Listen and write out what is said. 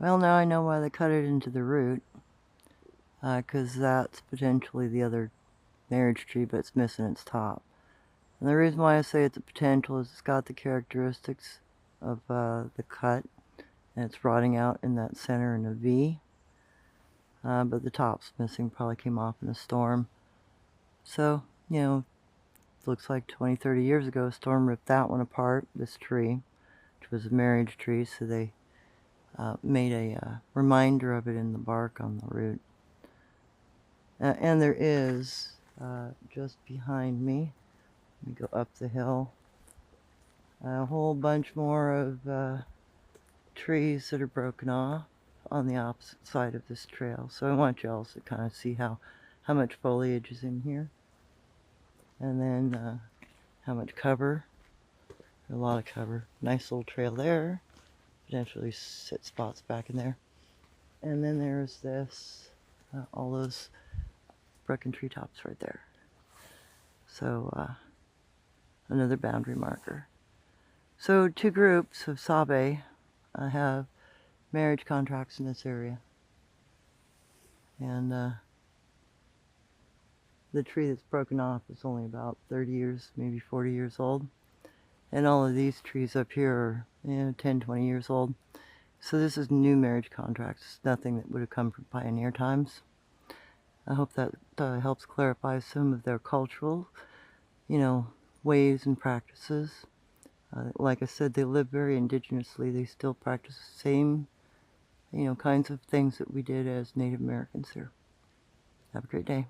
Well, now I know why they cut it into the root, because that's potentially the other marriage tree, but it's missing its top. And the reason why I say it's a potential is it's got the characteristics of the cut, and it's rotting out in that center in a V. But the top's missing, probably came off in a storm. So, you know, looks like 20, 30 years ago, a storm ripped that one apart, this tree, which was a marriage tree, so they made a reminder of it in the bark on the root. And there is, just behind me, let me go up the hill, a whole bunch more of trees that are broken off on the opposite side of this trail. So I want you all to kind of see how much foliage is in here. And then how much cover. A lot of cover. Nice little trail there. Potentially sit spots back in there. And then there's this, all those broken treetops right there. So another boundary marker. So 2 groups of Sabe have marriage contracts in this area. And the tree that's broken off is only about 30 years, maybe 40 years old. And all of these trees up here are 10, 20 years old. So this is new marriage contracts, nothing that would have come from pioneer times. I hope that helps clarify some of their cultural, ways and practices. Like I said, they live very indigenously. They still practice the same, kinds of things that we did as Native Americans here. Have a great day.